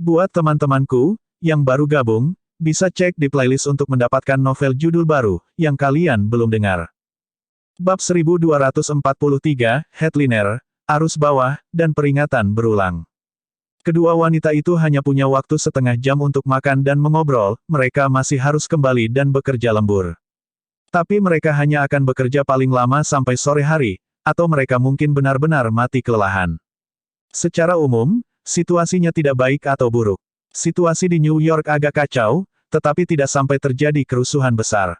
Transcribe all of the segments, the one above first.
Buat teman-temanku, yang baru gabung, bisa cek di playlist untuk mendapatkan novel judul baru, yang kalian belum dengar. Bab 1243, Headliner, Arus Bawah, dan Peringatan Berulang. Kedua wanita itu hanya punya waktu setengah jam untuk makan dan mengobrol, mereka masih harus kembali dan bekerja lembur. Tapi mereka hanya akan bekerja paling lama sampai sore hari, atau mereka mungkin benar-benar mati kelelahan. Secara umum, situasinya tidak baik atau buruk. Situasi di New York agak kacau, tetapi tidak sampai terjadi kerusuhan besar.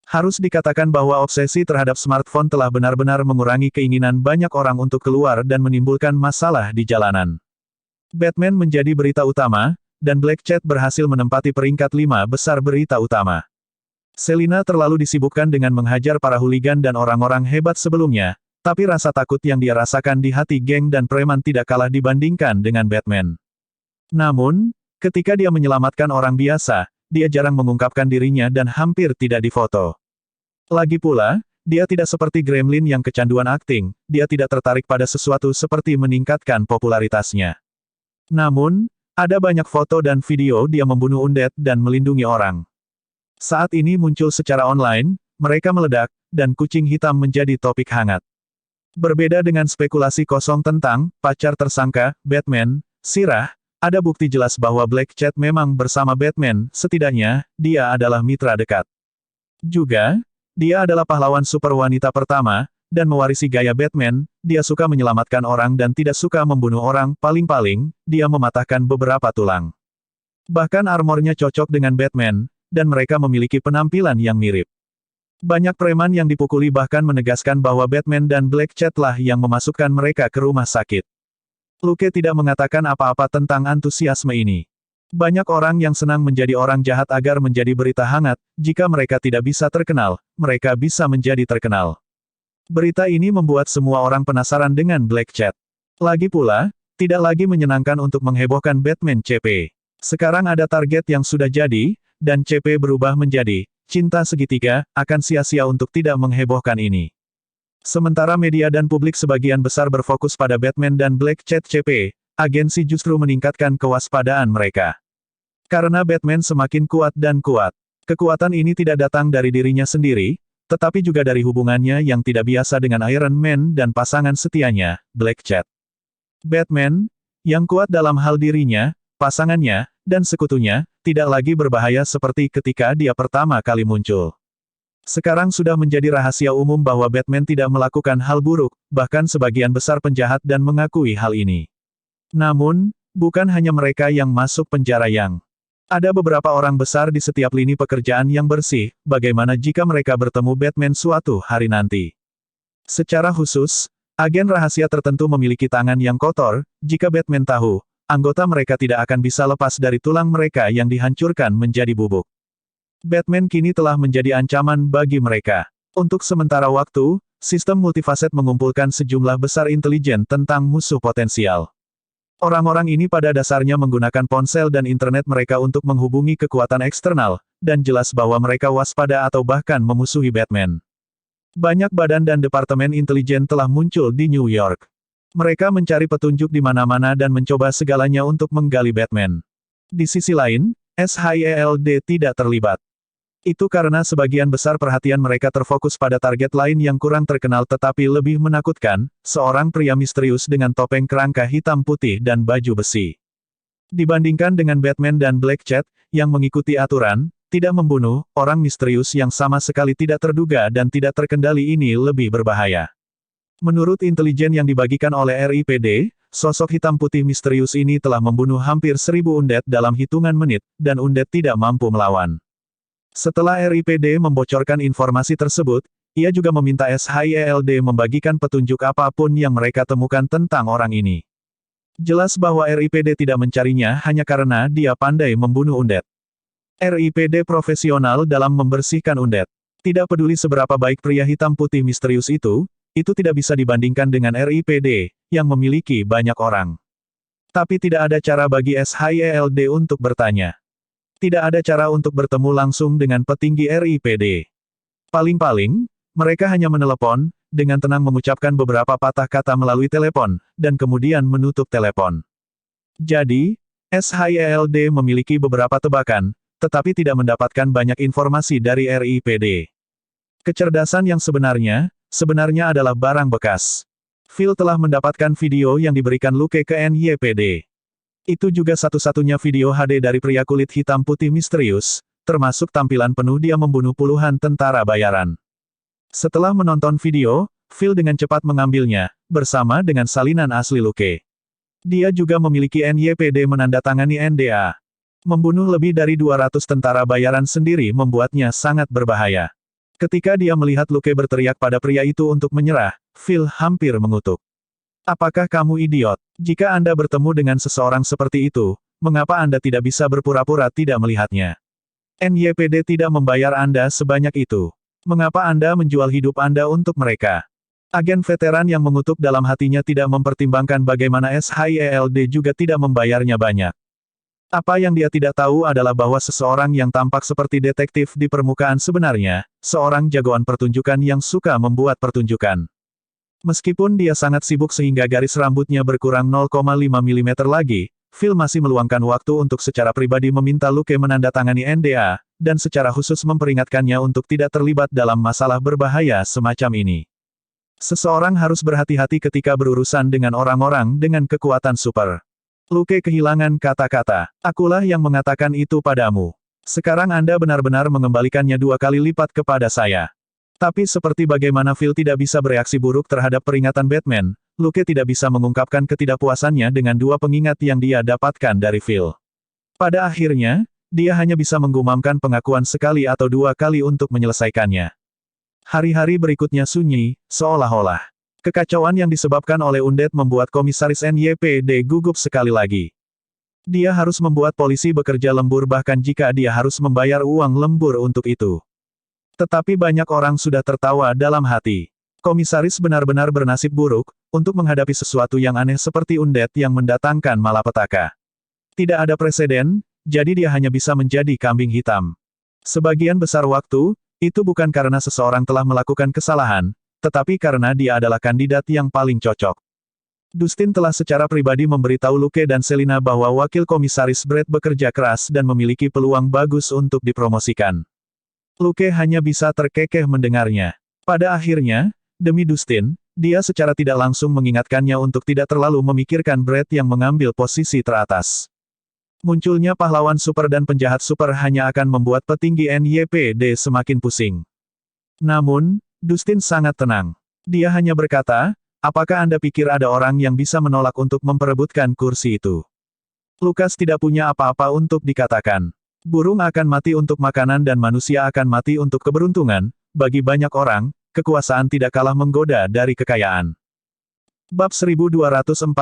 Harus dikatakan bahwa obsesi terhadap smartphone telah benar-benar mengurangi keinginan banyak orang untuk keluar dan menimbulkan masalah di jalanan. Batman menjadi berita utama, dan Black Cat berhasil menempati peringkat 5 besar berita utama. Selina terlalu disibukkan dengan menghajar para hooligan dan orang-orang hebat sebelumnya, tapi rasa takut yang dia rasakan di hati geng dan preman tidak kalah dibandingkan dengan Batman. Namun, ketika dia menyelamatkan orang biasa, dia jarang mengungkapkan dirinya dan hampir tidak difoto. Lagi pula, dia tidak seperti Gremlin yang kecanduan akting, dia tidak tertarik pada sesuatu seperti meningkatkan popularitasnya. Namun, ada banyak foto dan video dia membunuh undead dan melindungi orang. Saat ini muncul secara online, mereka meledak, dan kucing hitam menjadi topik hangat. Berbeda dengan spekulasi kosong tentang pacar tersangka, Batman, Sirah, ada bukti jelas bahwa Black Cat memang bersama Batman, setidaknya, dia adalah mitra dekat. Juga, dia adalah pahlawan super wanita pertama, dan mewarisi gaya Batman, dia suka menyelamatkan orang dan tidak suka membunuh orang, paling-paling, dia mematahkan beberapa tulang. Bahkan armornya cocok dengan Batman, dan mereka memiliki penampilan yang mirip. Banyak preman yang dipukuli bahkan menegaskan bahwa Batman dan Black Cat lah yang memasukkan mereka ke rumah sakit. Luke tidak mengatakan apa-apa tentang antusiasme ini. Banyak orang yang senang menjadi orang jahat agar menjadi berita hangat, jika mereka tidak bisa terkenal, mereka bisa menjadi terkenal. Berita ini membuat semua orang penasaran dengan Black Cat. Lagi pula, tidak lagi menyenangkan untuk menghebohkan Batman CP. Sekarang ada target yang sudah jadi, dan CP berubah menjadi cinta segitiga, akan sia-sia untuk tidak menghebohkan ini. Sementara media dan publik sebagian besar berfokus pada Batman dan Black Cat CP, agensi justru meningkatkan kewaspadaan mereka. Karena Batman semakin kuat dan kuat. Kekuatan ini tidak datang dari dirinya sendiri, tetapi juga dari hubungannya yang tidak biasa dengan Iron Man dan pasangan setianya, Black Cat. Batman, yang kuat dalam hal dirinya, pasangannya, dan sekutunya, tidak lagi berbahaya seperti ketika dia pertama kali muncul. Sekarang sudah menjadi rahasia umum bahwa Batman tidak melakukan hal buruk, bahkan sebagian besar penjahat dan mengakui hal ini. Namun, bukan hanya mereka yang masuk penjara yang. Ada beberapa orang besar di setiap lini pekerjaan yang bersih, bagaimana jika mereka bertemu Batman suatu hari nanti. Secara khusus, agen rahasia tertentu memiliki tangan yang kotor, jika Batman tahu, anggota mereka tidak akan bisa lepas dari tulang mereka yang dihancurkan menjadi bubuk. Batman kini telah menjadi ancaman bagi mereka. Untuk sementara waktu, sistem multifaset mengumpulkan sejumlah besar intelijen tentang musuh potensial. Orang-orang ini pada dasarnya menggunakan ponsel dan internet mereka untuk menghubungi kekuatan eksternal, dan jelas bahwa mereka waspada atau bahkan memusuhi Batman. Banyak badan dan departemen intelijen telah muncul di New York. Mereka mencari petunjuk di mana-mana dan mencoba segalanya untuk menggali Batman. Di sisi lain, SHIELD tidak terlibat. Itu karena sebagian besar perhatian mereka terfokus pada target lain yang kurang terkenal tetapi lebih menakutkan, seorang pria misterius dengan topeng kerangka hitam putih dan baju besi. Dibandingkan dengan Batman dan Black Cat, yang mengikuti aturan, tidak membunuh, orang misterius yang sama sekali tidak terduga dan tidak terkendali ini lebih berbahaya. Menurut intelijen yang dibagikan oleh RIPD, sosok hitam putih misterius ini telah membunuh hampir 1000 undead dalam hitungan menit, dan undead tidak mampu melawan. Setelah RIPD membocorkan informasi tersebut, ia juga meminta SHIELD membagikan petunjuk apapun yang mereka temukan tentang orang ini. Jelas bahwa RIPD tidak mencarinya hanya karena dia pandai membunuh undead. RIPD profesional dalam membersihkan undead. Tidak peduli seberapa baik pria hitam putih misterius itu tidak bisa dibandingkan dengan RIPD, yang memiliki banyak orang. Tapi tidak ada cara bagi SHIELD untuk bertanya. Tidak ada cara untuk bertemu langsung dengan petinggi RIPD. Paling-paling, mereka hanya menelepon, dengan tenang mengucapkan beberapa patah kata melalui telepon, dan kemudian menutup telepon. Jadi, SHIELD memiliki beberapa tebakan, tetapi tidak mendapatkan banyak informasi dari RIPD. Kecerdasan yang sebenarnya adalah barang bekas. Phil telah mendapatkan video yang diberikan Luke ke NYPD. Itu juga satu-satunya video HD dari pria kulit hitam putih misterius, termasuk tampilan penuh dia membunuh puluhan tentara bayaran. Setelah menonton video, Phil dengan cepat mengambilnya, bersama dengan salinan asli Luke. Dia juga memiliki NYPD menandatangani NDA. Membunuh lebih dari 200 tentara bayaran sendiri membuatnya sangat berbahaya. Ketika dia melihat Luke berteriak pada pria itu untuk menyerah, Phil hampir mengutuk. Apakah kamu idiot? Jika Anda bertemu dengan seseorang seperti itu, mengapa Anda tidak bisa berpura-pura tidak melihatnya? NYPD tidak membayar Anda sebanyak itu. Mengapa Anda menjual hidup Anda untuk mereka? Agen veteran yang mengutuk dalam hatinya tidak mempertimbangkan bagaimana SHIELD juga tidak membayarnya banyak. Apa yang dia tidak tahu adalah bahwa seseorang yang tampak seperti detektif di permukaan sebenarnya, seorang jagoan pertunjukan yang suka membuat pertunjukan. Meskipun dia sangat sibuk sehingga garis rambutnya berkurang 0,5 mm lagi, Phil masih meluangkan waktu untuk secara pribadi meminta Luke menandatangani NDA, dan secara khusus memperingatkannya untuk tidak terlibat dalam masalah berbahaya semacam ini. Seseorang harus berhati-hati ketika berurusan dengan orang-orang dengan kekuatan super. Luke kehilangan kata-kata. Akulah yang mengatakan itu padamu. Sekarang Anda benar-benar mengembalikannya 2 kali lipat kepada saya. Tapi seperti bagaimana Phil tidak bisa bereaksi buruk terhadap peringatan Batman, Luke tidak bisa mengungkapkan ketidakpuasannya dengan 2 pengingat yang dia dapatkan dari Phil. Pada akhirnya, dia hanya bisa menggumamkan pengakuan sekali atau 2 kali untuk menyelesaikannya. Hari-hari berikutnya sunyi, seolah-olah. Kekacauan yang disebabkan oleh Undead membuat Komisaris NYPD gugup sekali lagi. Dia harus membuat polisi bekerja lembur bahkan jika dia harus membayar uang lembur untuk itu. Tetapi banyak orang sudah tertawa dalam hati. Komisaris benar-benar bernasib buruk, untuk menghadapi sesuatu yang aneh seperti Undead yang mendatangkan malapetaka. Tidak ada preseden, jadi dia hanya bisa menjadi kambing hitam. Sebagian besar waktu, itu bukan karena seseorang telah melakukan kesalahan, tetapi karena dia adalah kandidat yang paling cocok. Dustin telah secara pribadi memberitahu Luke dan Selina bahwa wakil komisaris Brett bekerja keras dan memiliki peluang bagus untuk dipromosikan. Luke hanya bisa terkekeh mendengarnya. Pada akhirnya, demi Dustin, dia secara tidak langsung mengingatkannya untuk tidak terlalu memikirkan Brett yang mengambil posisi teratas. Munculnya pahlawan super dan penjahat super hanya akan membuat petinggi NYPD semakin pusing. Namun, Dustin sangat tenang. Dia hanya berkata, apakah Anda pikir ada orang yang bisa menolak untuk memperebutkan kursi itu? Lukas tidak punya apa-apa untuk dikatakan. Burung akan mati untuk makanan dan manusia akan mati untuk keberuntungan. Bagi banyak orang, kekuasaan tidak kalah menggoda dari kekayaan. Bab 1244,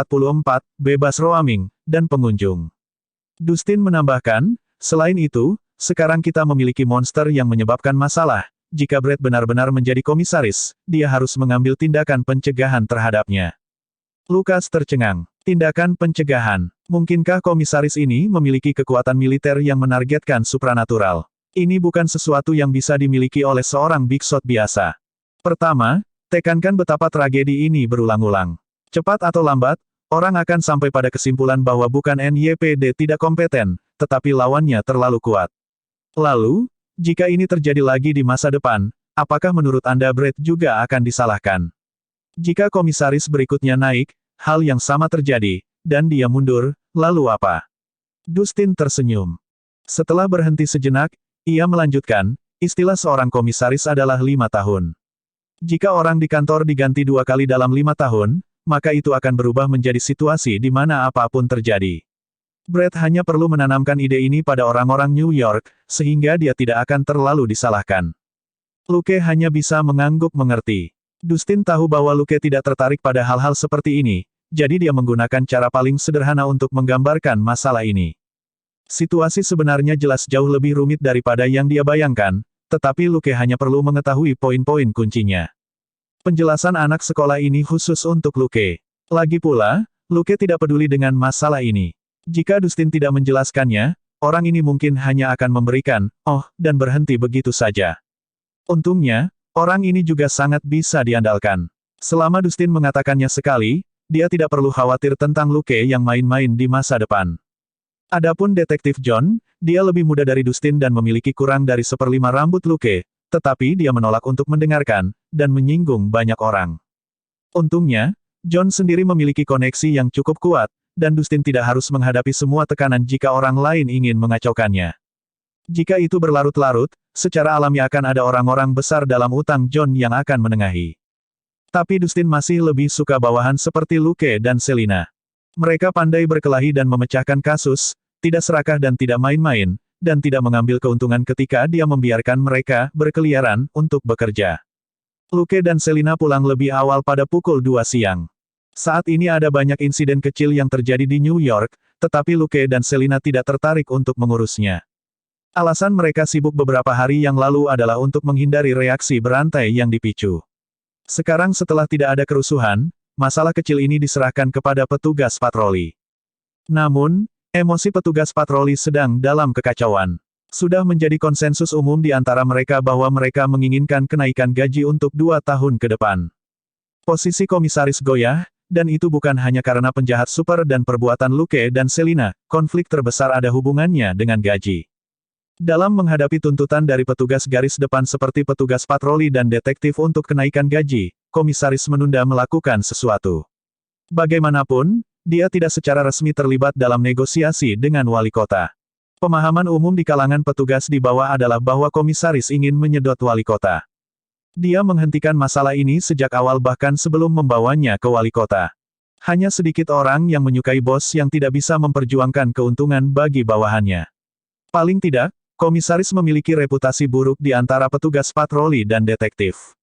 Bebas Roaming, dan Pengunjung. Dustin menambahkan, selain itu, sekarang kita memiliki monster yang menyebabkan masalah. Jika Brett benar-benar menjadi komisaris, dia harus mengambil tindakan pencegahan terhadapnya. Lukas tercengang. Tindakan pencegahan. Mungkinkah komisaris ini memiliki kekuatan militer yang menargetkan supranatural? Ini bukan sesuatu yang bisa dimiliki oleh seorang Big Shot biasa. Pertama, tekankan betapa tragedi ini berulang-ulang. Cepat atau lambat, orang akan sampai pada kesimpulan bahwa bukan NYPD tidak kompeten, tetapi lawannya terlalu kuat. Lalu, jika ini terjadi lagi di masa depan, apakah menurut Anda Brett juga akan disalahkan? Jika komisaris berikutnya naik, hal yang sama terjadi, dan dia mundur, lalu apa? Dustin tersenyum. Setelah berhenti sejenak, ia melanjutkan, istilah seorang komisaris adalah 5 tahun. Jika orang di kantor diganti 2 kali dalam 5 tahun, maka itu akan berubah menjadi situasi di mana apapun terjadi. Brett hanya perlu menanamkan ide ini pada orang-orang New York, sehingga dia tidak akan terlalu disalahkan. Luke hanya bisa mengangguk mengerti. Dustin tahu bahwa Luke tidak tertarik pada hal-hal seperti ini, jadi dia menggunakan cara paling sederhana untuk menggambarkan masalah ini. Situasi sebenarnya jelas jauh lebih rumit daripada yang dia bayangkan, tetapi Luke hanya perlu mengetahui poin-poin kuncinya. Penjelasan anak sekolah ini khusus untuk Luke. Lagi pula, Luke tidak peduli dengan masalah ini. Jika Dustin tidak menjelaskannya, orang ini mungkin hanya akan memberikan, "Oh," dan berhenti begitu saja. Untungnya, orang ini juga sangat bisa diandalkan. Selama Dustin mengatakannya sekali, dia tidak perlu khawatir tentang Luke yang main-main di masa depan. Adapun Detektif John, dia lebih muda dari Dustin dan memiliki kurang dari seperlima rambut Luke, tetapi dia menolak untuk mendengarkan, dan menyinggung banyak orang. Untungnya, John sendiri memiliki koneksi yang cukup kuat, dan Dustin tidak harus menghadapi semua tekanan jika orang lain ingin mengacaukannya. Jika itu berlarut-larut, secara alami akan ada orang-orang besar dalam utang John yang akan menengahi. Tapi Dustin masih lebih suka bawahan seperti Luke dan Selina. Mereka pandai berkelahi dan memecahkan kasus, tidak serakah dan tidak main-main, dan tidak mengambil keuntungan ketika dia membiarkan mereka berkeliaran untuk bekerja. Luke dan Selina pulang lebih awal pada pukul 2 siang. Saat ini ada banyak insiden kecil yang terjadi di New York, tetapi Luke dan Selina tidak tertarik untuk mengurusnya. Alasan mereka sibuk beberapa hari yang lalu adalah untuk menghindari reaksi berantai yang dipicu. Sekarang setelah tidak ada kerusuhan, masalah kecil ini diserahkan kepada petugas patroli. Namun, emosi petugas patroli sedang dalam kekacauan. Sudah menjadi konsensus umum di antara mereka bahwa mereka menginginkan kenaikan gaji untuk 2 tahun ke depan. Posisi komisaris goyah, dan itu bukan hanya karena penjahat super dan perbuatan Luke dan Selina, konflik terbesar ada hubungannya dengan gaji. Dalam menghadapi tuntutan dari petugas garis depan seperti petugas patroli dan detektif untuk kenaikan gaji, komisaris menunda melakukan sesuatu. Bagaimanapun, dia tidak secara resmi terlibat dalam negosiasi dengan wali kota. Pemahaman umum di kalangan petugas di bawah adalah bahwa komisaris ingin menyedot wali kota. Dia menghentikan masalah ini sejak awal bahkan sebelum membawanya ke wali kota. Hanya sedikit orang yang menyukai bos yang tidak bisa memperjuangkan keuntungan bagi bawahannya. Paling tidak, komisaris memiliki reputasi buruk di antara petugas patroli dan detektif.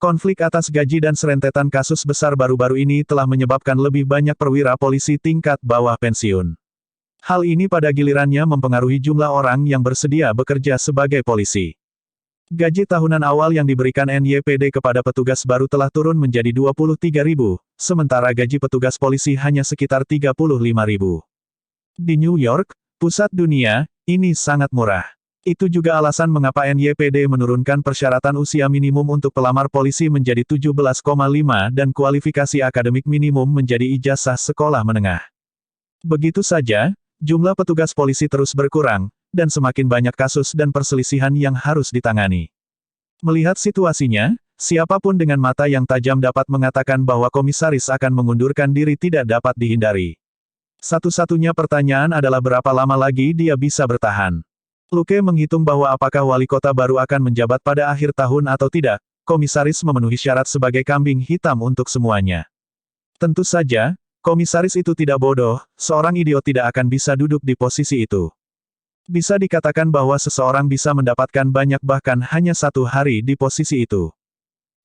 Konflik atas gaji dan serentetan kasus besar baru-baru ini telah menyebabkan lebih banyak perwira polisi tingkat bawah pensiun. Hal ini pada gilirannya mempengaruhi jumlah orang yang bersedia bekerja sebagai polisi. Gaji tahunan awal yang diberikan NYPD kepada petugas baru telah turun menjadi 23.000, sementara gaji petugas polisi hanya sekitar 35.000. Di New York, pusat dunia, ini sangat murah. Itu juga alasan mengapa NYPD menurunkan persyaratan usia minimum untuk pelamar polisi menjadi 17,5 dan kualifikasi akademik minimum menjadi ijazah sekolah menengah. Begitu saja, jumlah petugas polisi terus berkurang, dan semakin banyak kasus dan perselisihan yang harus ditangani. Melihat situasinya, siapapun dengan mata yang tajam dapat mengatakan bahwa komisaris akan mengundurkan diri tidak dapat dihindari. Satu-satunya pertanyaan adalah berapa lama lagi dia bisa bertahan. Luke menghitung bahwa apakah wali kota baru akan menjabat pada akhir tahun atau tidak, komisaris memenuhi syarat sebagai kambing hitam untuk semuanya. Tentu saja, komisaris itu tidak bodoh, seorang idiot tidak akan bisa duduk di posisi itu. Bisa dikatakan bahwa seseorang bisa mendapatkan banyak bahkan hanya 1 hari di posisi itu.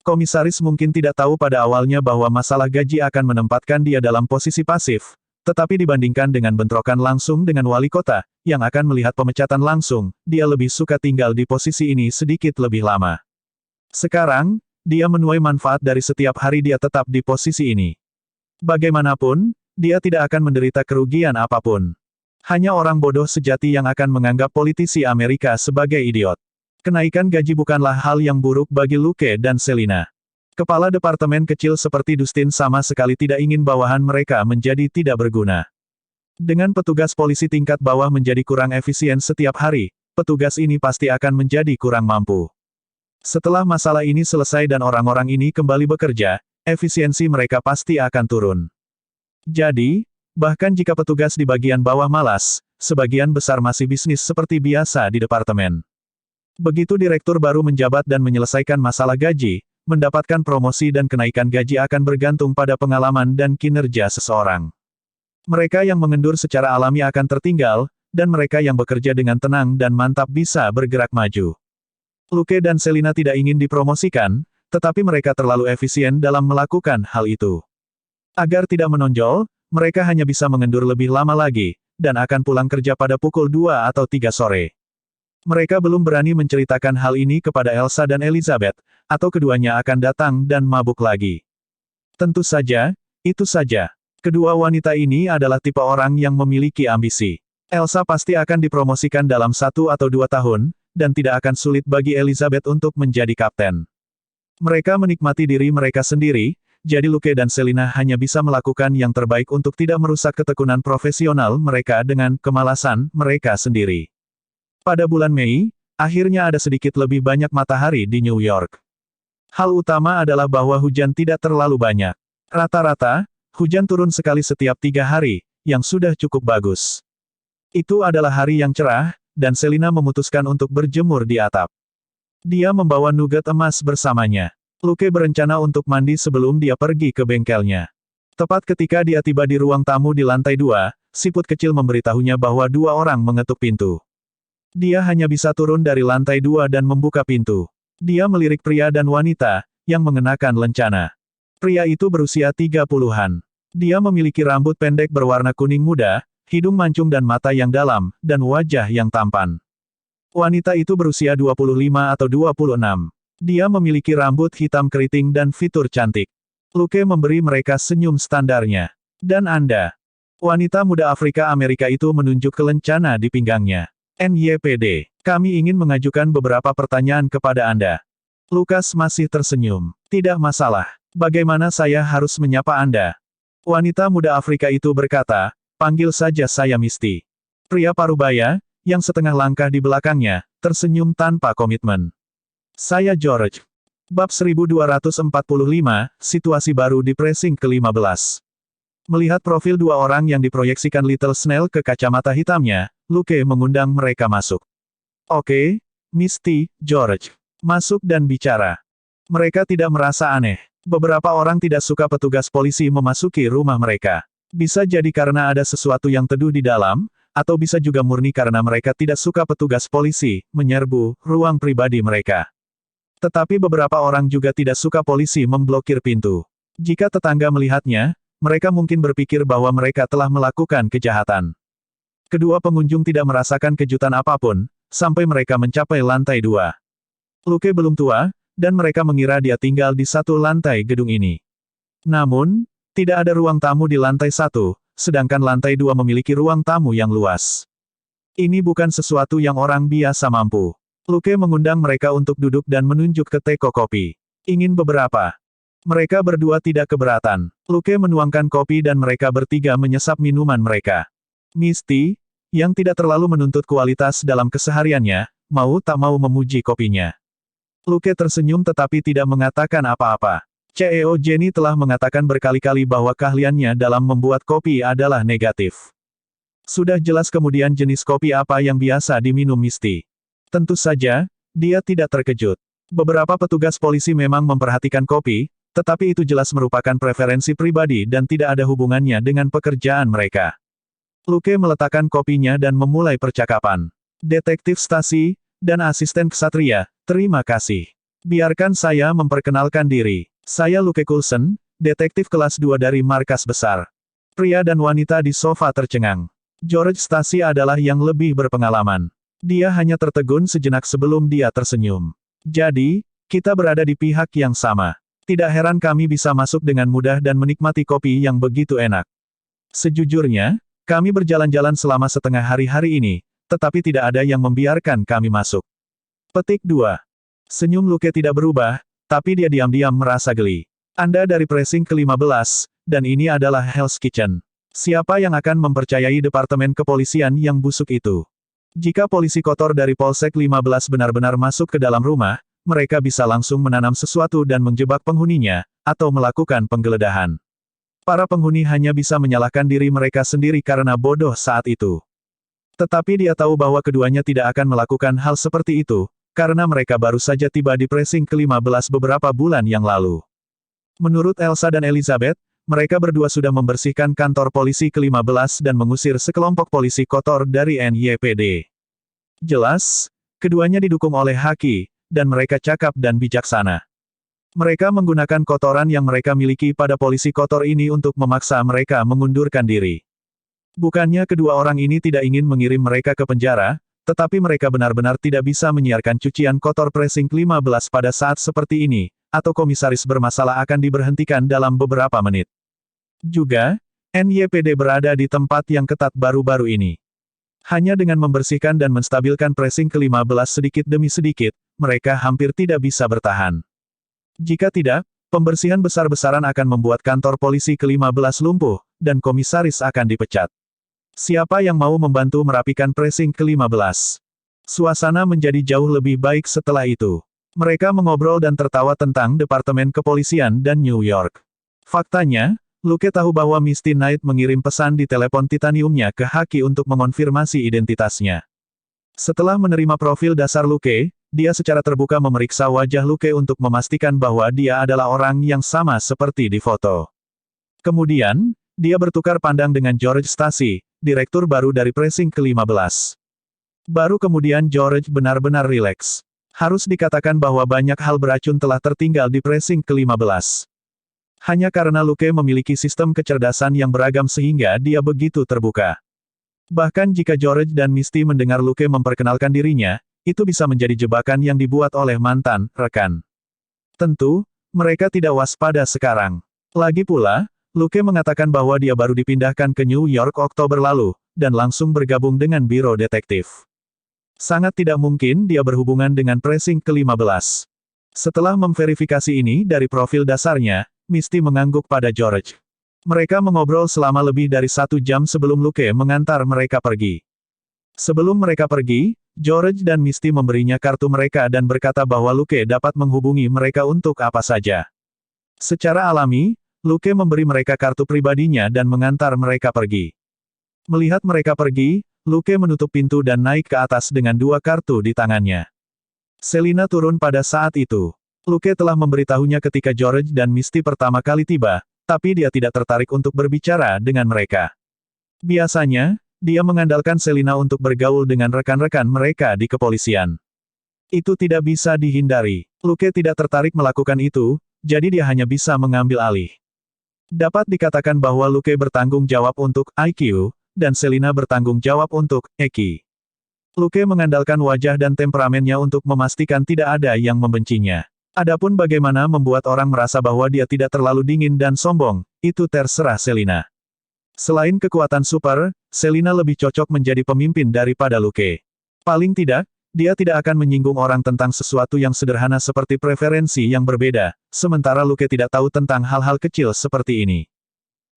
Komisaris mungkin tidak tahu pada awalnya bahwa masalah gaji akan menempatkan dia dalam posisi pasif, tetapi dibandingkan dengan bentrokan langsung dengan wali kota, yang akan melihat pemecatan langsung, dia lebih suka tinggal di posisi ini sedikit lebih lama. Sekarang, dia menuai manfaat dari setiap hari dia tetap di posisi ini. Bagaimanapun, dia tidak akan menderita kerugian apapun. Hanya orang bodoh sejati yang akan menganggap politisi Amerika sebagai idiot. Kenaikan gaji bukanlah hal yang buruk bagi Luke dan Selina. Kepala departemen kecil seperti Dustin sama sekali tidak ingin bawahan mereka menjadi tidak berguna. Dengan petugas polisi tingkat bawah menjadi kurang efisien setiap hari, petugas ini pasti akan menjadi kurang mampu. Setelah masalah ini selesai dan orang-orang ini kembali bekerja, efisiensi mereka pasti akan turun. Jadi, bahkan jika petugas di bagian bawah malas, sebagian besar masih bisnis seperti biasa di departemen. Begitu direktur baru menjabat dan menyelesaikan masalah gaji, mendapatkan promosi dan kenaikan gaji akan bergantung pada pengalaman dan kinerja seseorang. Mereka yang mengendur secara alami akan tertinggal, dan mereka yang bekerja dengan tenang dan mantap bisa bergerak maju. Luke dan Selina tidak ingin dipromosikan, tetapi mereka terlalu efisien dalam melakukan hal itu. Agar tidak menonjol, mereka hanya bisa mengendur lebih lama lagi, dan akan pulang kerja pada pukul 2 atau 3 sore. Mereka belum berani menceritakan hal ini kepada Elsa dan Elizabeth, atau keduanya akan datang dan mabuk lagi. Tentu saja, itu saja. Kedua wanita ini adalah tipe orang yang memiliki ambisi. Elsa pasti akan dipromosikan dalam 1 atau 2 tahun, dan tidak akan sulit bagi Elizabeth untuk menjadi kapten. Mereka menikmati diri mereka sendiri, jadi Luke dan Selina hanya bisa melakukan yang terbaik untuk tidak merusak ketekunan profesional mereka dengan kemalasan mereka sendiri. Pada bulan Mei, akhirnya ada sedikit lebih banyak matahari di New York. Hal utama adalah bahwa hujan tidak terlalu banyak. Rata-rata, hujan turun sekali setiap 3 hari, yang sudah cukup bagus. Itu adalah hari yang cerah, dan Selina memutuskan untuk berjemur di atap. Dia membawa nugget emas bersamanya. Luke berencana untuk mandi sebelum dia pergi ke bengkelnya. Tepat ketika dia tiba di ruang tamu di lantai 2, siput kecil memberitahunya bahwa 2 orang mengetuk pintu. Dia hanya bisa turun dari lantai 2 dan membuka pintu. Dia melirik pria dan wanita, yang mengenakan lencana. Pria itu berusia 30-an. Dia memiliki rambut pendek berwarna kuning muda, hidung mancung dan mata yang dalam, dan wajah yang tampan. Wanita itu berusia 25 atau 26. Dia memiliki rambut hitam keriting dan fitur cantik. Luke memberi mereka senyum standarnya. Dan Anda? Wanita muda Afrika Amerika itu menunjuk ke lencana di pinggangnya. NYPD. Kami ingin mengajukan beberapa pertanyaan kepada Anda. Lukas masih tersenyum. Tidak masalah. Bagaimana saya harus menyapa Anda? Wanita muda Afrika itu berkata, panggil saja saya Misty. Pria parubaya, yang setengah langkah di belakangnya, tersenyum tanpa komitmen. Saya George. Bab 1245, situasi baru di pressing ke-15. Melihat profil 2 orang yang diproyeksikan Little Snail ke kacamata hitamnya, Luke mengundang mereka masuk. Oke, Misty, George. Masuk dan bicara. Mereka tidak merasa aneh. Beberapa orang tidak suka petugas polisi memasuki rumah mereka. Bisa jadi karena ada sesuatu yang teduh di dalam, atau bisa juga murni karena mereka tidak suka petugas polisi menyerbu ruang pribadi mereka. Tetapi beberapa orang juga tidak suka polisi memblokir pintu. Jika tetangga melihatnya, mereka mungkin berpikir bahwa mereka telah melakukan kejahatan. Kedua pengunjung tidak merasakan kejutan apapun, sampai mereka mencapai lantai 2. Luke belum tua, dan mereka mengira dia tinggal di satu lantai gedung ini. Namun, tidak ada ruang tamu di lantai 1, sedangkan lantai 2 memiliki ruang tamu yang luas. Ini bukan sesuatu yang orang biasa mampu. Luke mengundang mereka untuk duduk dan menunjuk ke teko kopi. Ingin beberapa? Mereka berdua tidak keberatan. Luke menuangkan kopi dan mereka bertiga menyesap minuman mereka. Misty, yang tidak terlalu menuntut kualitas dalam kesehariannya, mau tak mau memuji kopinya. Luke tersenyum tetapi tidak mengatakan apa-apa. CEO Jenny telah mengatakan berkali-kali bahwa keahliannya dalam membuat kopi adalah negatif. Sudah jelas kemudian jenis kopi apa yang biasa diminum Misty. Tentu saja, dia tidak terkejut. Beberapa petugas polisi memang memperhatikan kopi, tetapi itu jelas merupakan preferensi pribadi dan tidak ada hubungannya dengan pekerjaan mereka. Luke meletakkan kopinya dan memulai percakapan. Detektif Stasi, dan asisten Ksatria, terima kasih. Biarkan saya memperkenalkan diri. Saya Luke Coulson, detektif kelas 2 dari markas besar. Pria dan wanita di sofa tercengang. George Stasi adalah yang lebih berpengalaman. Dia hanya tertegun sejenak sebelum dia tersenyum. Jadi, kita berada di pihak yang sama. Tidak heran kami bisa masuk dengan mudah dan menikmati kopi yang begitu enak. Sejujurnya, kami berjalan-jalan selama setengah hari ini, tetapi tidak ada yang membiarkan kami masuk. Petik 2. Senyum Luke tidak berubah, tapi dia diam-diam merasa geli. Anda dari pressing ke-15, dan ini adalah Hell's Kitchen. Siapa yang akan mempercayai departemen kepolisian yang busuk itu? Jika polisi kotor dari Polsek 15 benar-benar masuk ke dalam rumah, mereka bisa langsung menanam sesuatu dan menjebak penghuninya, atau melakukan penggeledahan. Para penghuni hanya bisa menyalahkan diri mereka sendiri karena bodoh saat itu. Tetapi dia tahu bahwa keduanya tidak akan melakukan hal seperti itu, karena mereka baru saja tiba di pressing ke-15 beberapa bulan yang lalu. Menurut Elsa dan Elizabeth, mereka berdua sudah membersihkan kantor polisi ke-15 dan mengusir sekelompok polisi kotor dari NYPD. Jelas, keduanya didukung oleh Haki, dan mereka cakap dan bijaksana. Mereka menggunakan kotoran yang mereka miliki pada polisi kotor ini untuk memaksa mereka mengundurkan diri. Bukannya kedua orang ini tidak ingin mengirim mereka ke penjara, tetapi mereka benar-benar tidak bisa menyiarkan cucian kotor pressing 15 pada saat seperti ini, atau komisaris bermasalah akan diberhentikan dalam beberapa menit. Juga, NYPD berada di tempat yang ketat baru-baru ini. Hanya dengan membersihkan dan menstabilkan pressing ke-15 sedikit demi sedikit, mereka hampir tidak bisa bertahan. Jika tidak, Pembersihan besar-besaran akan membuat kantor polisi ke-15 lumpuh, dan komisaris akan dipecat. Siapa yang mau membantu merapikan precinct ke-15? Suasana menjadi jauh lebih baik setelah itu. Mereka mengobrol dan tertawa tentang Departemen Kepolisian dan New York. Faktanya, Luke tahu bahwa Misty Knight mengirim pesan di telepon titaniumnya ke Haki untuk mengonfirmasi identitasnya. Setelah menerima profil dasar Luke, dia secara terbuka memeriksa wajah Luke untuk memastikan bahwa dia adalah orang yang sama seperti di foto. Kemudian, dia bertukar pandang dengan George Stacy, direktur baru dari precinct ke-15. Baru kemudian George benar-benar rileks. Harus dikatakan bahwa banyak hal beracun telah tertinggal di precinct ke-15. Hanya karena Luke memiliki sistem kecerdasan yang beragam sehingga dia begitu terbuka. Bahkan jika George dan Misty mendengar Luke memperkenalkan dirinya, itu bisa menjadi jebakan yang dibuat oleh mantan rekan. Tentu, mereka tidak waspada sekarang. Lagi pula, Luke mengatakan bahwa dia baru dipindahkan ke New York Oktober lalu, dan langsung bergabung dengan biro detektif. Sangat tidak mungkin dia berhubungan dengan precinct ke-15. Setelah memverifikasi ini dari profil dasarnya, Misty mengangguk pada George. Mereka mengobrol selama lebih dari 1 jam sebelum Luke mengantar mereka pergi. Sebelum mereka pergi, George dan Misty memberinya kartu mereka dan berkata bahwa Luke dapat menghubungi mereka untuk apa saja. Secara alami, Luke memberi mereka kartu pribadinya dan mengantar mereka pergi. Melihat mereka pergi, Luke menutup pintu dan naik ke atas dengan 2 kartu di tangannya. Selina turun pada saat itu. Luke telah memberitahunya ketika George dan Misty pertama kali tiba, tapi dia tidak tertarik untuk berbicara dengan mereka. Biasanya, dia mengandalkan Selina untuk bergaul dengan rekan-rekan mereka di kepolisian. Itu tidak bisa dihindari. Luke tidak tertarik melakukan itu, jadi dia hanya bisa mengambil alih. Dapat dikatakan bahwa Luke bertanggung jawab untuk IQ, dan Selina bertanggung jawab untuk EQ. Luke mengandalkan wajah dan temperamennya untuk memastikan tidak ada yang membencinya. Adapun bagaimana membuat orang merasa bahwa dia tidak terlalu dingin dan sombong, itu terserah Selina. Selain kekuatan super, Selina lebih cocok menjadi pemimpin daripada Luke. Paling tidak, dia tidak akan menyinggung orang tentang sesuatu yang sederhana seperti preferensi yang berbeda, sementara Luke tidak tahu tentang hal-hal kecil seperti ini.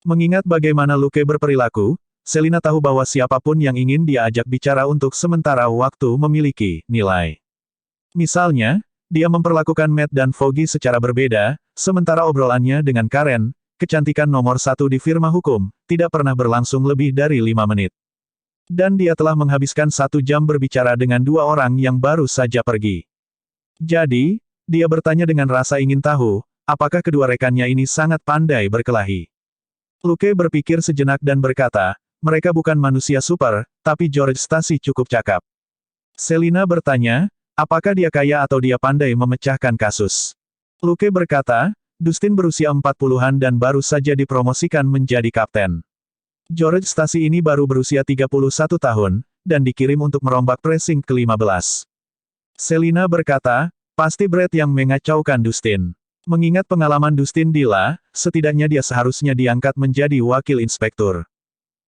Mengingat bagaimana Luke berperilaku, Selina tahu bahwa siapapun yang ingin dia ajak bicara untuk sementara waktu memiliki nilai. Misalnya, dia memperlakukan Matt dan Foggy secara berbeda, sementara obrolannya dengan Karen, kecantikan nomor 1 di firma hukum, tidak pernah berlangsung lebih dari 5 menit. Dan dia telah menghabiskan 1 jam berbicara dengan 2 orang yang baru saja pergi. Jadi, dia bertanya dengan rasa ingin tahu, apakah kedua rekannya ini sangat pandai berkelahi. Luke berpikir sejenak dan berkata, mereka bukan manusia super, tapi George Stacy cukup cakap. Selina bertanya, apakah dia kaya atau dia pandai memecahkan kasus? Luke berkata, Dustin berusia 40-an dan baru saja dipromosikan menjadi kapten. George Stacy ini baru berusia 31 tahun, dan dikirim untuk merombak precinct ke-15. Selina berkata, pasti Brett yang mengacaukan Dustin. Mengingat pengalaman Dustin di La, setidaknya dia seharusnya diangkat menjadi wakil inspektur.